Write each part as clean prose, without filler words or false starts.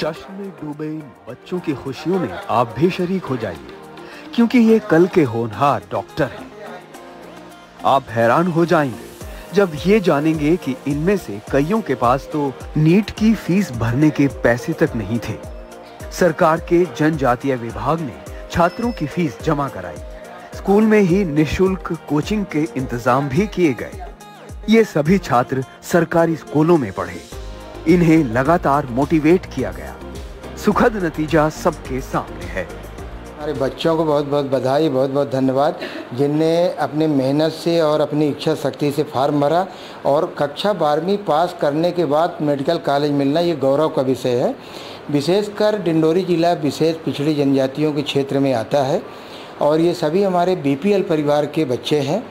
जश्न में डूबे इन बच्चों की खुशियों में आप भी शरीक हो जाइए, क्योंकि ये कल के होनहार डॉक्टर हैं। आप हैरान हो जाएंगे जब ये जानेंगे कि इनमें से कईयों के पास तो नीट की फीस भरने के पैसे तक नहीं थे। सरकार के जनजातीय विभाग ने छात्रों की फीस जमा कराई। स्कूल में ही निःशुल्क कोचिंग के इंतजाम भी किए गए। ये सभी छात्र सरकारी स्कूलों में पढ़े। इन्हें लगातार मोटिवेट किया गया। सुखद नतीजा सबके सामने है। हमारे बच्चों को बहुत बहुत बधाई, बहुत बहुत धन्यवाद, जिनने अपने मेहनत से और अपनी इच्छा शक्ति से फार्म भरा और कक्षा 12वीं पास करने के बाद मेडिकल कॉलेज मिलना ये गौरव का विषय है। विशेषकर डिंडोरी जिला विशेष पिछड़ी जनजातियों के क्षेत्र में आता है और ये सभी हमारे बीपीएल परिवार के बच्चे हैं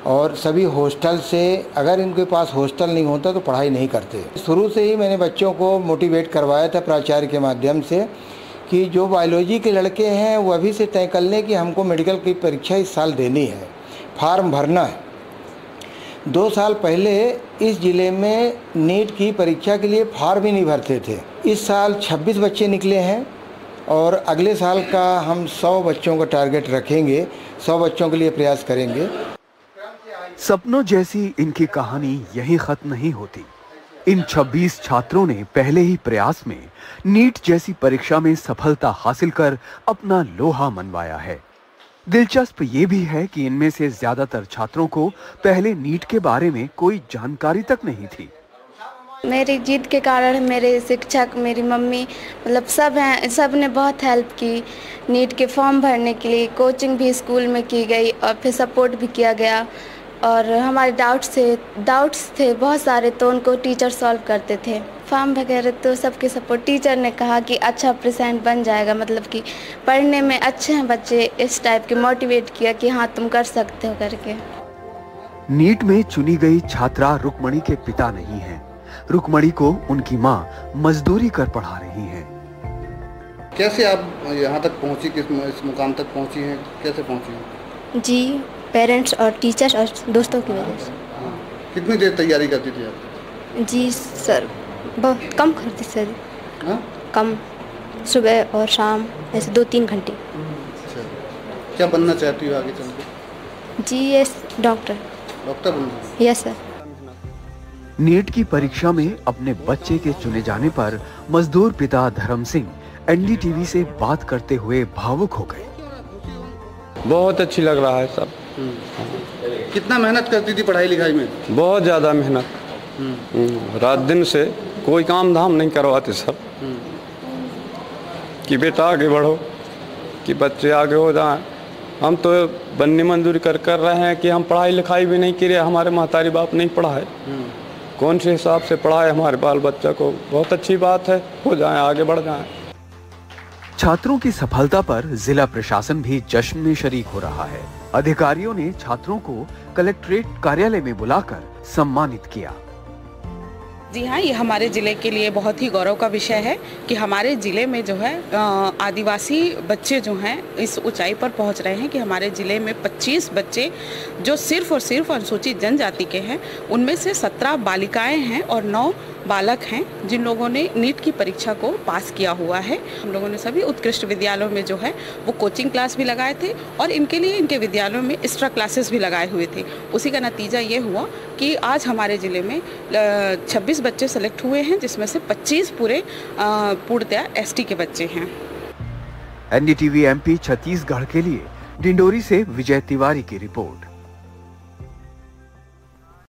और सभी हॉस्टल से, अगर इनके पास हॉस्टल नहीं होता तो पढ़ाई नहीं करते। शुरू से ही मैंने बच्चों को मोटिवेट करवाया था प्राचार्य के माध्यम से कि जो बायोलॉजी के लड़के हैं वो अभी से तय कर लें कि हमको मेडिकल की परीक्षा इस साल देनी है, फार्म भरना है। 2 साल पहले इस ज़िले में नीट की परीक्षा के लिए फार्म ही नहीं भरते थे। इस साल 26 बच्चे निकले हैं और अगले साल का हम 100 बच्चों का टारगेट रखेंगे, 100 बच्चों के लिए प्रयास करेंगे। सपनों जैसी इनकी कहानी यहीं खत्म नहीं होती। इन 26 छात्रों ने पहले ही प्रयास में नीट जैसी परीक्षा में सफलता हासिल कर अपना लोहा मनवाया है। दिलचस्प ये भी है कि इनमें से ज्यादातर छात्रों को पहले नीट के बारे में कोई जानकारी तक नहीं थी। मेरी जीत के कारण मेरे शिक्षक, मेरी मम्मी, मतलब सब ने बहुत हेल्प की। नीट के फॉर्म भरने के लिए कोचिंग भी स्कूल में की गई और फिर सपोर्ट भी किया गया। और हमारे डाउट्स थे बहुत सारे, तो उनको टीचर सॉल्व करते थे। फॉर्म वगैरह तो सबके सपोर्ट। टीचर ने कहा कि अच्छा परसेंट बन जाएगा, मतलब कि पढ़ने में अच्छे हैं बच्चे, इस टाइप के मोटिवेट किया कि हाँ तुम कर सकते हो करके। नीट में चुनी गई छात्रा रुक्मणी के पिता नहीं हैं। रुक्मणी को उनकी माँ मजदूरी कर पढ़ा रही हैं। कैसे आप यहाँ तक पहुँची, इस मुकाम तक पहुँची हैं, कैसे पहुँची हैं? जी, पेरेंट्स और टीचर्स और दोस्तों की वजह से। कितनी देर तैयारी करती थी आप? जी सर, बहुत कम करती सर। हाँ? कम, सुबह और शाम, ऐसे 2-3 घंटे। अच्छा, क्या बनना चाहती हो आगे चल के? जी यस, डॉक्टर बनना। Yes sir. नीट की परीक्षा में अपने बच्चे के चुने जाने पर मजदूर पिता धर्म सिंह एनडीटीवी से बात करते हुए भावुक हो गए। बहुत अच्छी लग रहा है सब। कितना मेहनत करती थी पढ़ाई लिखाई में? बहुत ज़्यादा मेहनत, रात दिन से कोई काम धाम नहीं करवाते सब, कि बेटा आगे बढ़ो, कि बच्चे आगे हो जाएं। हम तो बनने मंजूरी कर रहे हैं कि हम पढ़ाई लिखाई भी नहीं की, हमारे महतारी बाप नहीं पढ़ा है, कौन से हिसाब से पढ़ाए हमारे बाल बच्चा को। बहुत अच्छी बात है, हो जाएं, आगे बढ़ जाएं। छात्रों की सफलता पर जिला प्रशासन भी जश्न में शरीक हो रहा है। अधिकारियों ने छात्रों को कलेक्ट्रेट कार्यालय में बुलाकर सम्मानित किया। जी हाँ, ये हमारे ज़िले के लिए बहुत ही गौरव का विषय है कि हमारे ज़िले में जो है आदिवासी बच्चे जो हैं इस ऊंचाई पर पहुंच रहे हैं कि हमारे ज़िले में 25 बच्चे जो सिर्फ और सिर्फ अनुसूचित जनजाति के हैं, उनमें से 17 बालिकाएं हैं और 9 बालक हैं जिन लोगों ने नीट की परीक्षा को पास किया हुआ है। हम लोगों ने सभी उत्कृष्ट विद्यालयों में जो है वो कोचिंग क्लास भी लगाए थे और इनके लिए इनके विद्यालयों में एक्स्ट्रा क्लासेस भी लगाए हुए थे। उसी का नतीजा ये हुआ कि आज हमारे ज़िले में 26 बच्चे सेलेक्ट हुए हैं, जिसमें से 25 पूर्णतया एसटी के बच्चे हैं। एनडीटीवी एमपी छत्तीसगढ़ के लिए डिंडोरी से विजय तिवारी की रिपोर्ट।